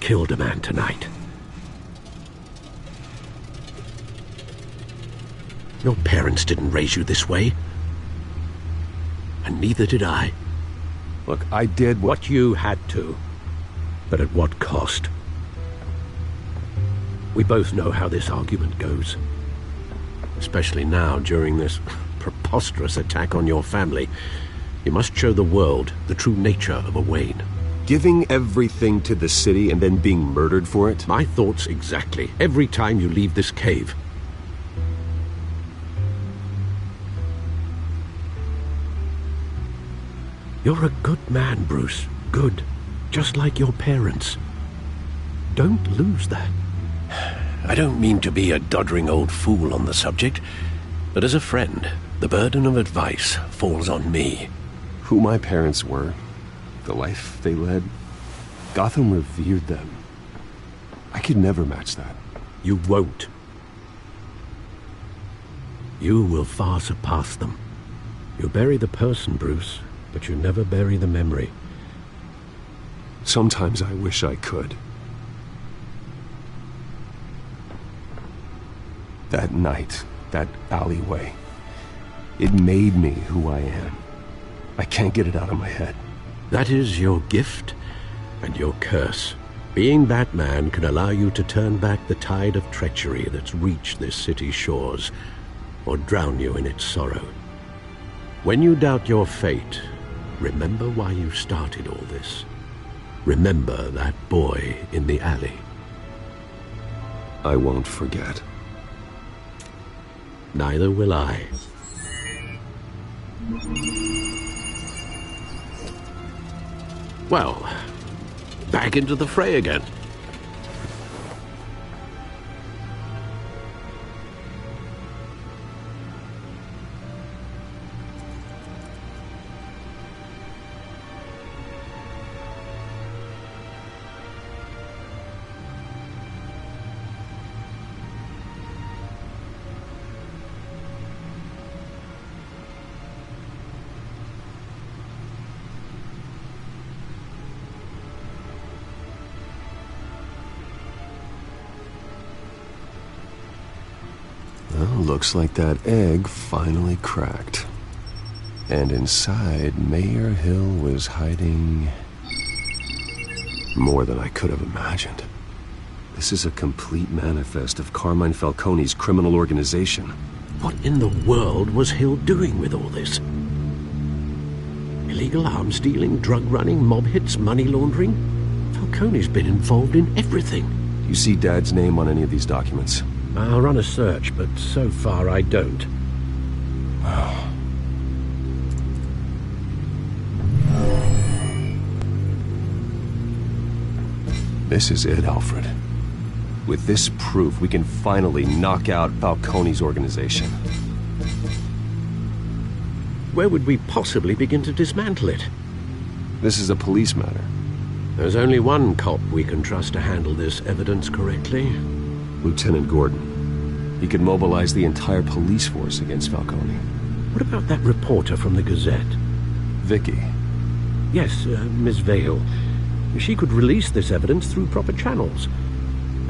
killed a man tonight. Your parents didn't raise you this way. And neither did I. Look, I did what you had to. But at what cost? We both know how this argument goes. Especially now, during this preposterous attack on your family. You must show the world the true nature of a Wayne. Giving everything to the city and then being murdered for it? My thoughts exactly. Every time you leave this cave. You're a good man, Bruce. Good. Just like your parents. Don't lose that. I don't mean to be a doddering old fool on the subject, but as a friend, the burden of advice falls on me. Who my parents were, the life they led, Gotham revered them. I could never match that. You won't. You will far surpass them. You bury the person, Bruce, but you never bury the memory. Sometimes I wish I could. That night, that alleyway, it made me who I am. I can't get it out of my head. That is your gift and your curse. Being Batman can allow you to turn back the tide of treachery that's reached this city's shores, or drown you in its sorrow. When you doubt your fate, remember why you started all this. Remember that boy in the alley. I won't forget. Neither will I. Well, back into the fray again. Looks like that egg finally cracked. And inside, Mayor Hill was hiding more than I could have imagined. This is a complete manifest of Carmine Falcone's criminal organization. What in the world was Hill doing with all this? Illegal arms dealing, drug running, mob hits, money laundering? Falcone's been involved in everything. You see Dad's name on any of these documents? I'll run a search, but so far I don't. This is it, Alfred. With this proof, we can finally knock out Falcone's organization. Where would we possibly begin to dismantle it? This is a police matter. There's only one cop we can trust to handle this evidence correctly. Lieutenant Gordon. He could mobilize the entire police force against Falcone. What about that reporter from the Gazette? Vicky. Yes, Miss Vale. She could release this evidence through proper channels.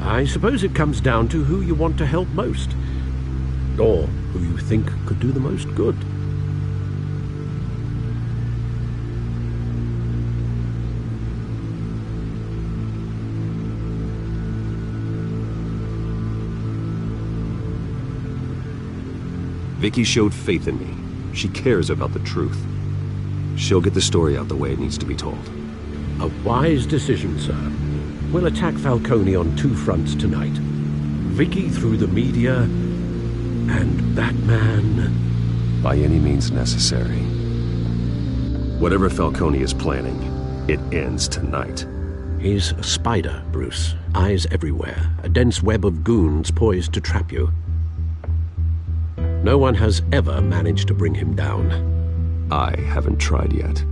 I suppose it comes down to who you want to help most. Or who you think could do the most good. Vicky showed faith in me. She cares about the truth. She'll get the story out the way it needs to be told. A wise decision, sir. We'll attack Falcone on two fronts tonight. Vicky through the media, and Batman... by any means necessary. Whatever Falcone is planning, it ends tonight. He's a spider, Bruce. Eyes everywhere. A dense web of goons poised to trap you. No one has ever managed to bring him down. I haven't tried yet.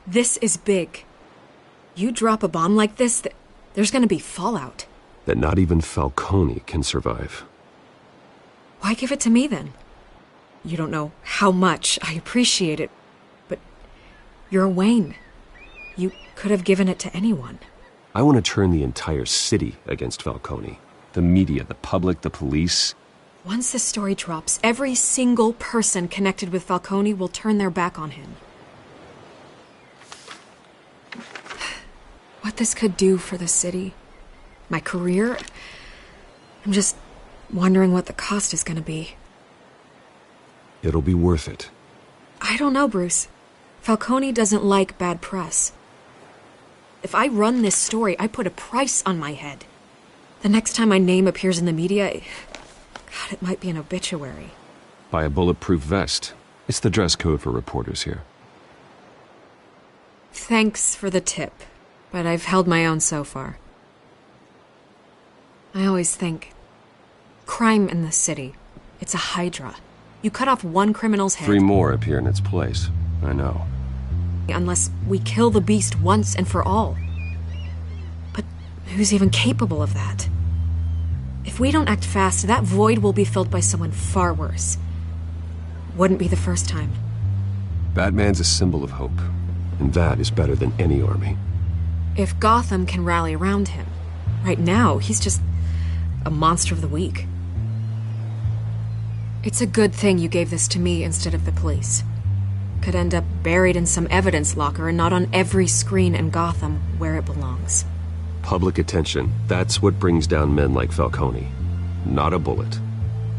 This is big. You drop a bomb like this, there's gonna be fallout. That not even Falcone can survive. Why give it to me then? You don't know how much I appreciate it, but you're Wayne. You could have given it to anyone. I want to turn the entire city against Falcone. The media, the public, the police. Once this story drops, every single person connected with Falcone will turn their back on him. What this could do for the city, my career, I'm just wondering what the cost is gonna be. It'll be worth it. I don't know, Bruce. Falcone doesn't like bad press. If I run this story, I put a price on my head. The next time my name appears in the media, God, it might be an obituary. Buy a bulletproof vest. It's the dress code for reporters here. Thanks for the tip, but I've held my own so far. I always think, crime in the city, it's a hydra. You cut off one criminal's head. 3 more appear in its place. I know. Unless we kill the beast once and for all. But who's even capable of that? If we don't act fast, that void will be filled by someone far worse. Wouldn't be the first time. Batman's a symbol of hope, and that is better than any army. If Gotham can rally around him, right now he's just a monster of the week. It's a good thing you gave this to me instead of the police. Could end up buried in some evidence locker and not on every screen in Gotham where it belongs. Public attention, that's what brings down men like Falcone. Not a bullet.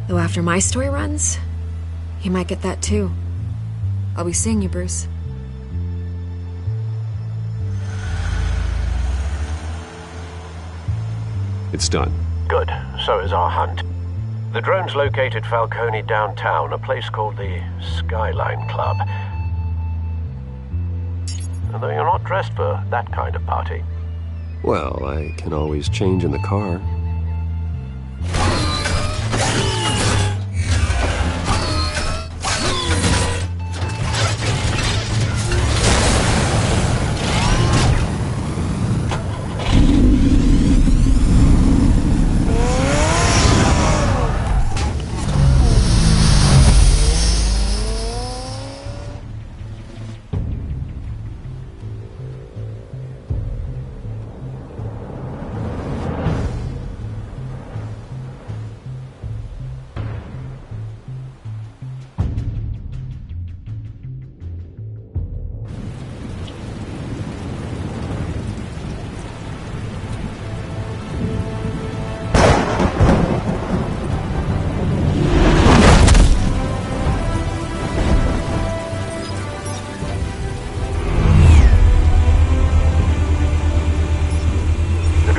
Though after my story runs, he might get that too. I'll be seeing you, Bruce. It's done. Good. So is our hunt. The drones located Falcone downtown, a place called the Skyline Club. Although you're not dressed for that kind of party. Well, I can always change in the car.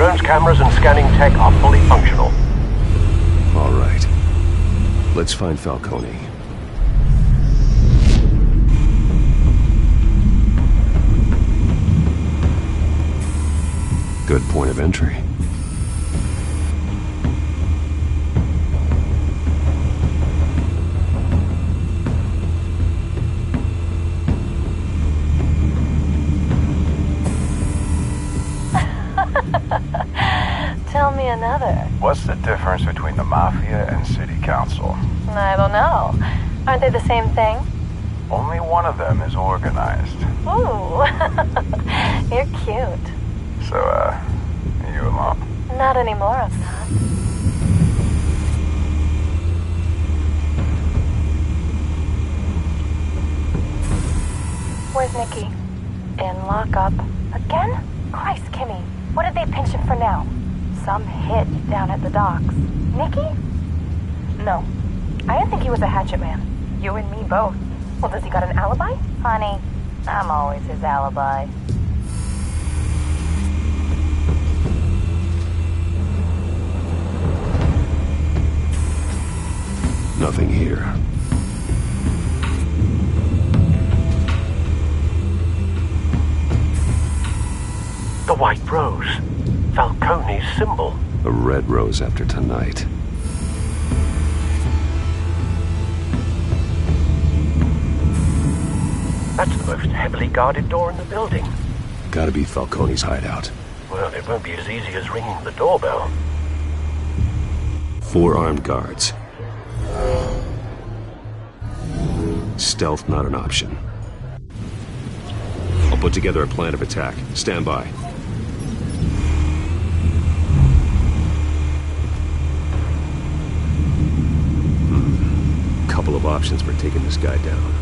Drone's cameras and scanning tech are fully functional. All right. Let's find Falcone. Good point of entry. Tell me another. What's the difference between the Mafia and City Council? I don't know. Aren't they the same thing? Only one of them is organized. Ooh, you're cute. So, you alone? Not anymore, I'm not. Where's Nikki? In lockup. Again? Christ, Kimmy. What did they pinch him for now? Some hit down at the docks. Nikki? No. I didn't think he was a hatchet man. You and me both. Well, does he got an alibi? Honey, I'm always his alibi. Nothing here. The white rose. Falcone's symbol. A red rose after tonight. That's the most heavily guarded door in the building. Gotta be Falcone's hideout. Well, it won't be as easy as ringing the doorbell. 4 armed guards. Stealth not an option. I'll put together a plan of attack. Stand by. Couple of options for taking this guy down.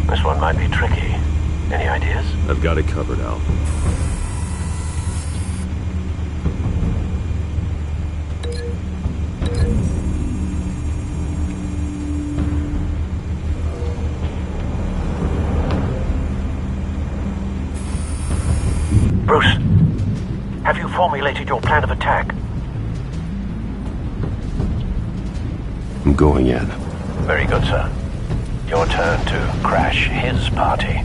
This one might be tricky. Any ideas? I've got it covered, Al. Bruce, have you formulated your plan of attack? I'm going in. Very good, sir. Your turn to crash his party.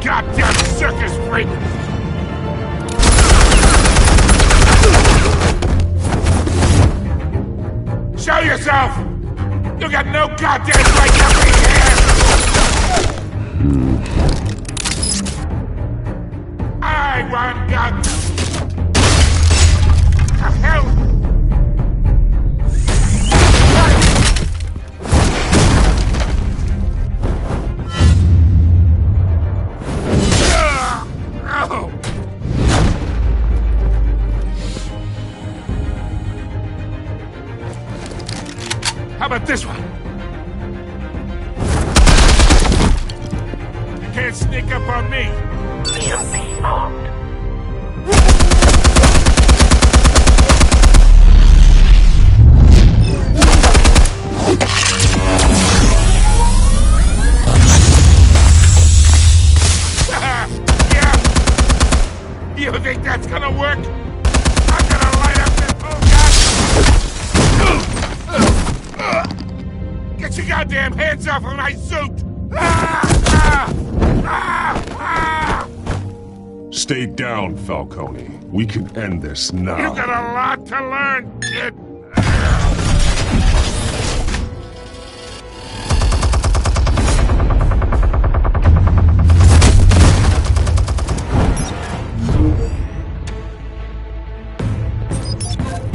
Goddamn circus freak! Show yourself! You got no goddamn right to be here! I want guns! The hell? How about this one? You can't sneak up on me. EMP armed. Yeah. You think that's gonna work? I'm gonna light up this whole goddamn... Get your goddamn hands off of my suit! Stay down, Falcone. We can end this now. You got a lot to learn, kid.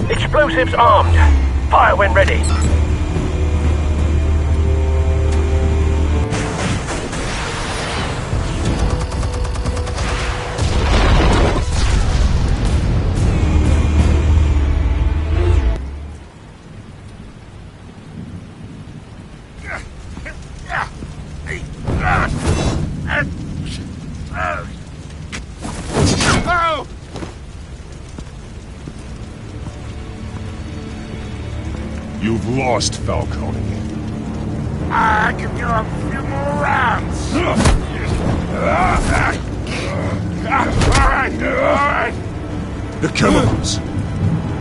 Explosives armed. Fire when ready. You've lost, Falcone. I can go a few more rounds. All right. The chemicals.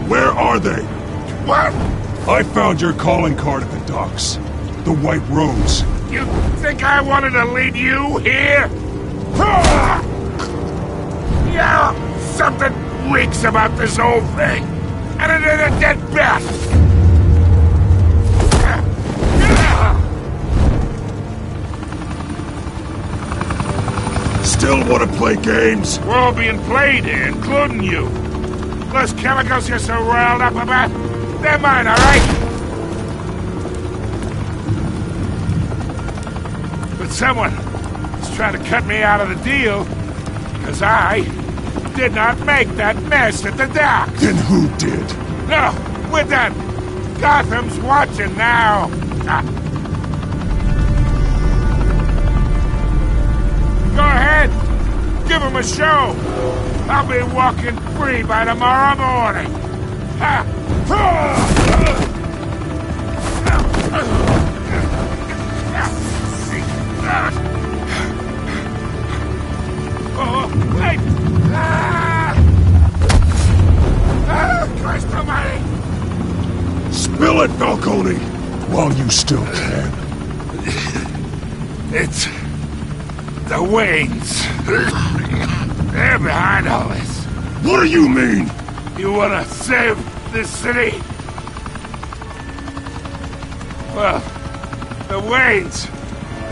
Where are they? What? I found your calling card at the docks. The White Rose. You think I wanted to lead you here? Yeah, something reeks about this whole thing. And it is a dead bat. Still want to play games? We're all being played here, including you. Those chemicals you're so riled up about, they're mine, all right? But someone is trying to cut me out of the deal, because I did not make that mess at the docks. Then who did? No, we're done. Gotham's watching now. Go ahead. Give him a show. I'll be walking free by tomorrow morning. Oh, wait! Christ almighty! Spill it, Falcone, while you still can. It's the Waynes. They're behind all this. What do you mean? You wanna save this city? Well, the Waynes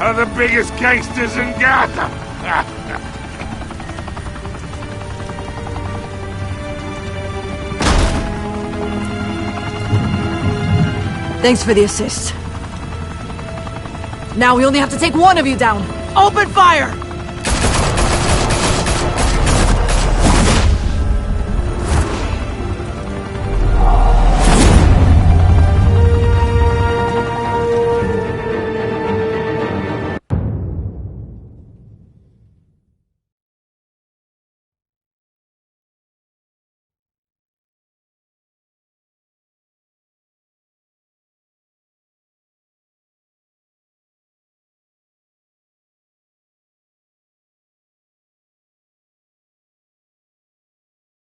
are the biggest gangsters in Gotham. Thanks for the assist. Now we only have to take one of you down. Open fire!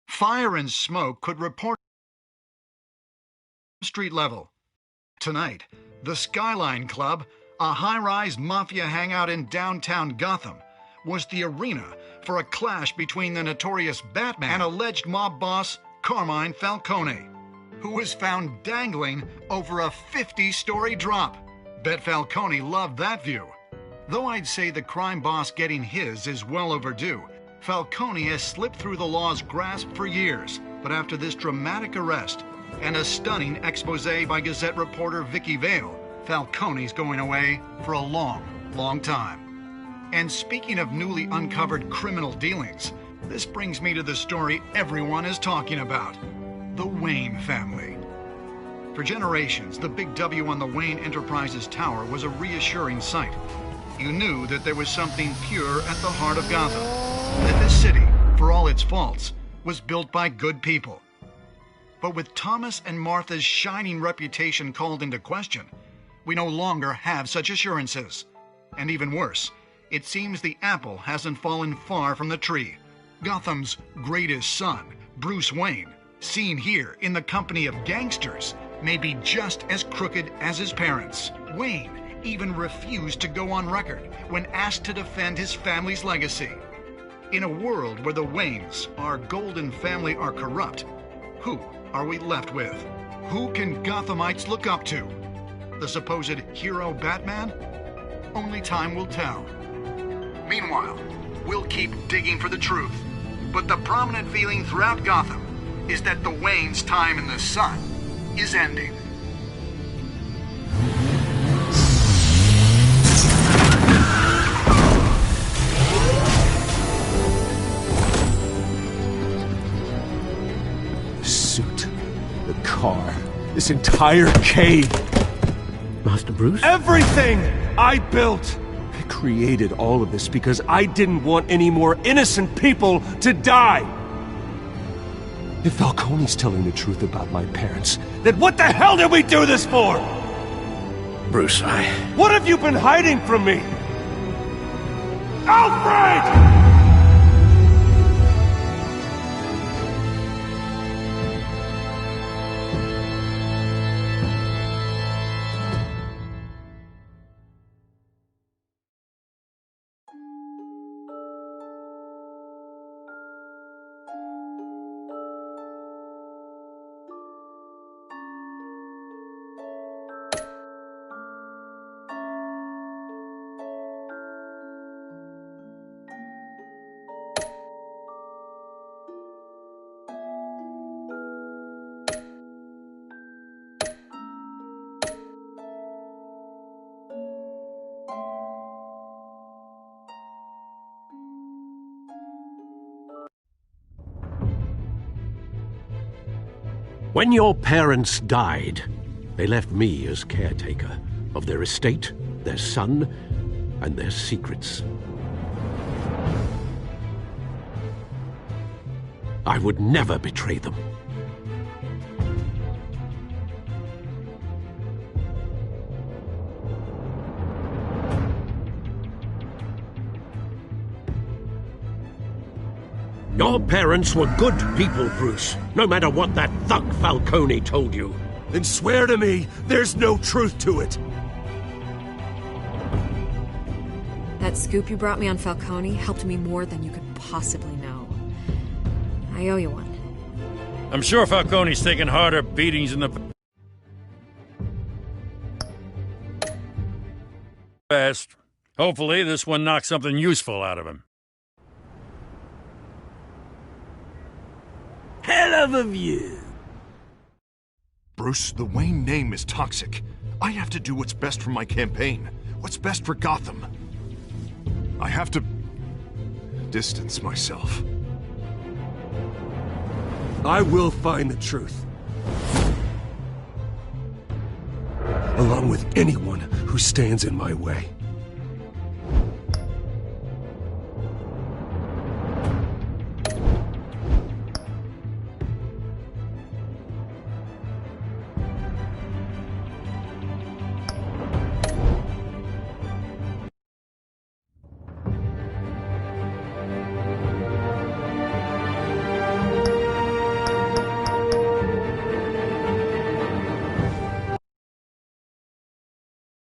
Fire and smoke could report street level. Tonight, the Skyline Club, a high-rise mafia hangout in downtown Gotham, was the arena for a clash between the notorious Batman and alleged mob boss Carmine Falcone, who was found dangling over a 50-story drop. Bet Falcone loved that view. Though I'd say the crime boss getting his is well overdue, Falcone has slipped through the law's grasp for years, but after this dramatic arrest and a stunning expose by Gazette reporter Vicky Vale, Falcone's going away for a long, long time. And speaking of newly uncovered criminal dealings, this brings me to the story everyone is talking about: the Wayne family. For generations, the big W on the Wayne Enterprises Tower was a reassuring sight. You knew that there was something pure at the heart of Gotham, that this city, for all its faults, was built by good people. But with Thomas and Martha's shining reputation called into question, we no longer have such assurances. And even worse, it seems the apple hasn't fallen far from the tree. Gotham's greatest son, Bruce Wayne, seen here in the company of gangsters, may be just as crooked as his parents. Wayne even refused to go on record when asked to defend his family's legacy. In a world where the Waynes, our golden family, are corrupt, who are we left with? Who can Gothamites look up to? The supposed hero Batman? Only time will tell. Meanwhile, we'll keep digging for the truth. But the prominent feeling throughout Gotham is that the Wayne's time in the sun is ending. The suit, the car, this entire cave. Master Bruce? Everything I built! I created all of this because I didn't want any more innocent people to die! If Falcone's telling the truth about my parents, then what the hell did we do this for? Bruce, What have you been hiding from me? Alfred! when your parents died, they left me as caretaker of their estate, their son, and their secrets. I would never betray them. Your parents were good people, Bruce, no matter what that thug Falcone told you. Then swear to me there's no truth to it. That scoop you brought me on Falcone helped me more than you could possibly know. I owe you one. I'm sure Falcone's taken harder beatings in the past. Hopefully this one knocks something useful out of him. Hell of a view. Bruce, the Wayne name is toxic. I have to do what's best for my campaign. What's best for Gotham. I have to distance myself. I will find the truth. Along with anyone who stands in my way.